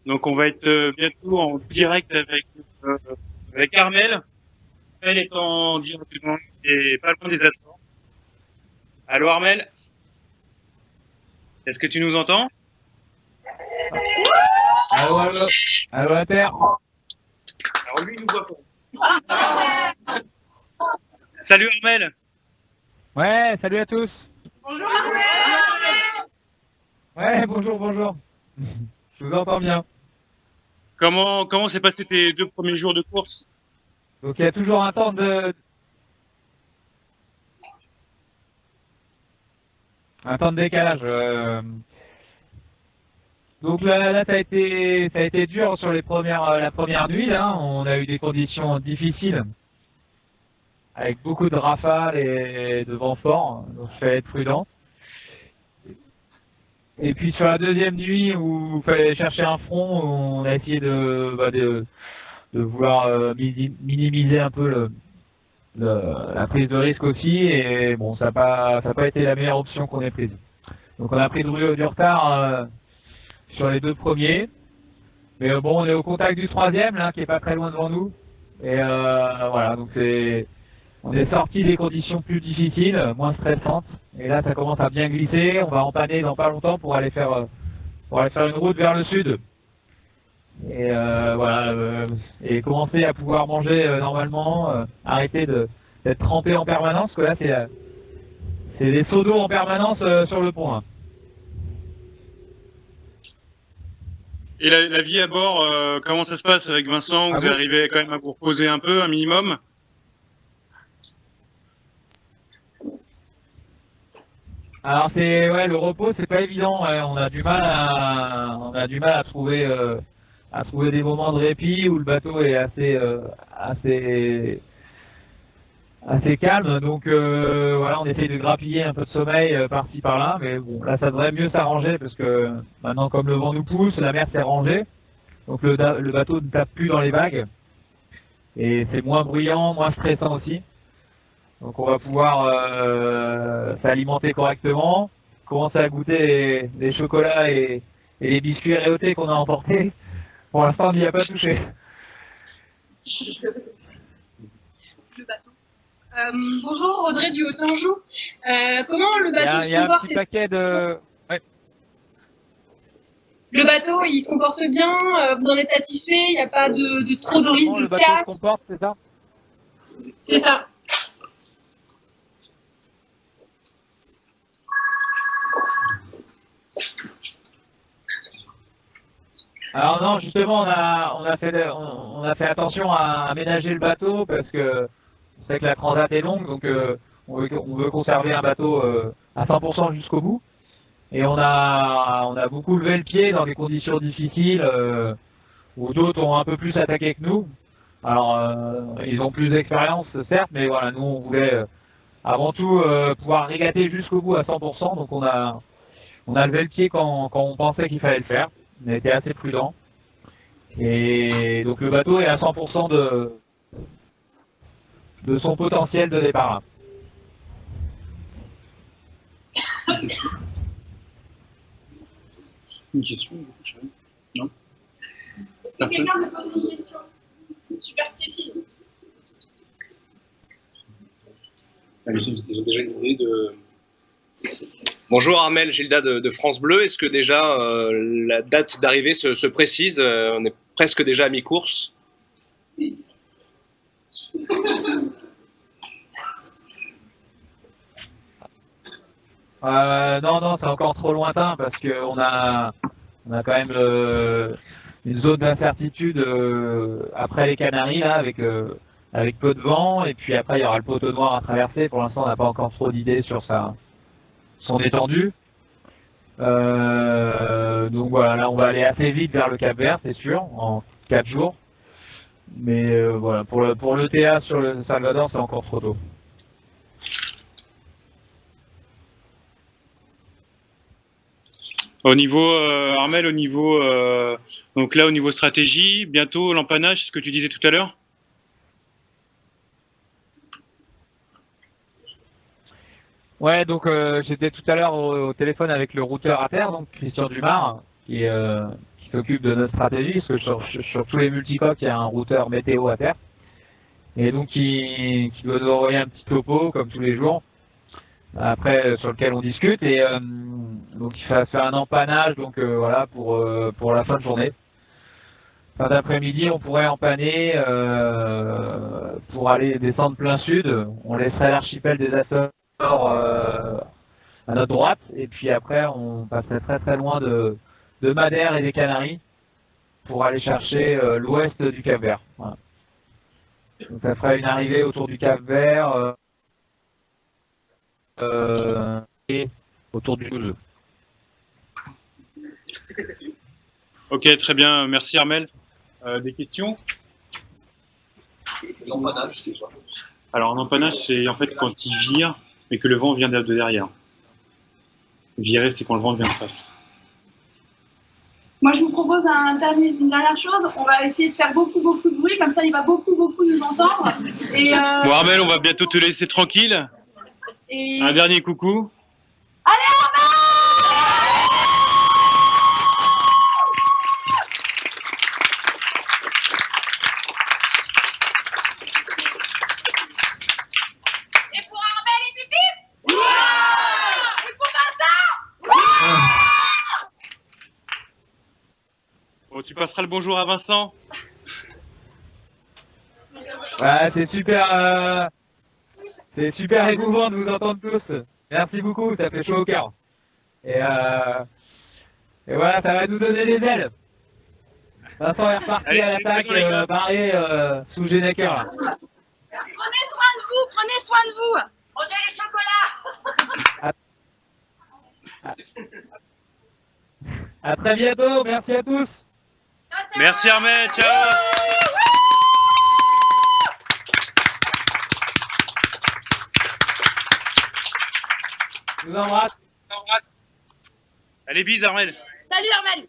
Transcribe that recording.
Donc on va être bientôt en direct avec Armel. Elle est en direct et pas loin des Açores. Allô Armel, est-ce que tu nous entends? Allô, allô, allô, la Terre. Alors lui il nous voit pas. Salut Armel. Ouais, salut à tous. Bonjour. Ouais, bonjour, bonjour. Je vous entends bien. Comment s'est passé tes 2 premiers jours de course? Donc il y a toujours un temps de décalage. Donc là, ça a été dur sur la première nuit. Là, on a eu des conditions difficiles avec beaucoup de rafales et de vent fort. Donc il fallait être prudent. Et puis sur la deuxième nuit où il fallait chercher un front, on a essayé de vouloir minimiser un peu la prise de risque aussi. Et bon, ça n'a pas été la meilleure option qu'on ait prise. Donc on a pris du retard sur les 2 premiers. Mais bon, on est au contact du troisième, là, qui est pas très loin devant nous. Et voilà, donc on est sorti des conditions plus difficiles, moins stressantes. Et là, ça commence à bien glisser. On va empanner dans pas longtemps pour aller faire une route vers le sud. Et voilà, et commencer à pouvoir manger normalement, arrêter d'être trempé en permanence, parce que là, c'est des seaux d'eau en permanence sur le pont. Hein. Et la vie à bord, comment ça se passe avec Vincent? Vous arrivez quand même à vous reposer un peu, un minimum? Alors le repos, c'est pas évident. Ouais. On a du mal à trouver des moments de répit où le bateau est assez calme. Donc voilà, on essaye de grappiller un peu de sommeil par-ci par-là, mais bon, là ça devrait mieux s'arranger parce que maintenant, comme le vent nous pousse, la mer s'est rangée, donc le bateau ne tape plus dans les vagues et c'est moins bruyant, moins stressant aussi. Donc on va pouvoir s'alimenter correctement, commencer à goûter les chocolats et les biscuits réautés qu'on a emportés. Pour l'instant, on n'y a pas touché. Le bateau. Bonjour, Audrey du Haut-Anjou. Comment le bateau se comporte? Il y a un petit paquet de... Ouais. Le bateau, il se comporte bien? Vous en êtes satisfait? Il n'y a pas de trop de risques de casse? Le bateau se comporte, c'est ça? C'est ça. Alors non, justement, on a fait attention à aménager le bateau parce que on sait que la transat est longue, donc on veut conserver un bateau à 100% jusqu'au bout. Et on a beaucoup levé le pied dans des conditions difficiles où d'autres ont un peu plus attaqué que nous. Alors ils ont plus d'expérience certes, mais voilà, nous on voulait avant tout pouvoir régater jusqu'au bout à 100%. Donc on a levé le pied quand on pensait qu'il fallait le faire. On a été assez prudent. Et donc le bateau est à 100% de son potentiel de départ. Une question? Non? Est-ce que quelqu'un me pose une question super précise? J'ai déjà une idée de... Bonjour Armel, Gilda de France Bleu. Est-ce que déjà la date d'arrivée se précise? On est presque déjà à mi-course. Non, c'est encore trop lointain parce qu'on a quand même une zone d'incertitude après les Canaries là avec peu de vent, et puis après il y aura le poteau noir à traverser. Pour l'instant, on n'a pas encore trop d'idées sur son étendue. Donc voilà, là on va aller assez vite vers le Cap-Vert, c'est sûr, en 4 jours. Mais voilà, pour l'ETA sur le Salvador, c'est encore trop tôt. Au niveau Armel, donc là au niveau stratégie, bientôt l'empannage, ce que tu disais tout à l'heure. Ouais, donc j'étais tout à l'heure au téléphone avec le routeur à terre, donc Christian Dumar, qui s'occupe de notre stratégie, parce que sur tous les multicoques, il y a un routeur météo à terre. Et donc qui doit nous envoyer un petit topo, comme tous les jours, après sur lequel on discute. Et donc il fait un empannage, donc voilà, pour la fin de journée. Fin d'après-midi, on pourrait empanner pour aller descendre plein sud. On laisserait l'archipel des Açores à notre droite, et puis après on passerait très très loin de Madère et des Canaries pour aller chercher l'ouest du Cap-Vert. Voilà. Donc ça ferait une arrivée autour du Cap-Vert et autour du Toulouse. Ok, très bien. Merci Armel. Des questions? L'empannage, c'est quoi? Alors, un empannage, c'est en fait quand il vire, mais que le vent vient de derrière. Virer, c'est quand le vent vient de face. Moi, je vous propose une dernière chose. On va essayer de faire beaucoup de bruit, comme ça, il va beaucoup nous entendre. Et, Bon, Armel, on va bientôt te laisser tranquille. et... Un dernier coucou. Allez, Armel! Et pour Armel et Pipi? Et pour Vincent? Bon, tu passeras le bonjour à Vincent. Ouais, c'est super émouvant de vous entendre tous. Merci beaucoup, ça fait chaud au cœur. Et voilà, ça va nous donner des ailes. Vincent est reparti Allez, à salut, l'attaque, les gars. barré sous Généker. Là. Prenez soin de vous. Mangez les chocolats. À très bientôt, merci à tous. Ciao. Merci Armel, ciao. Je vous embrasse. Allez, bis Armel. Salut Armel.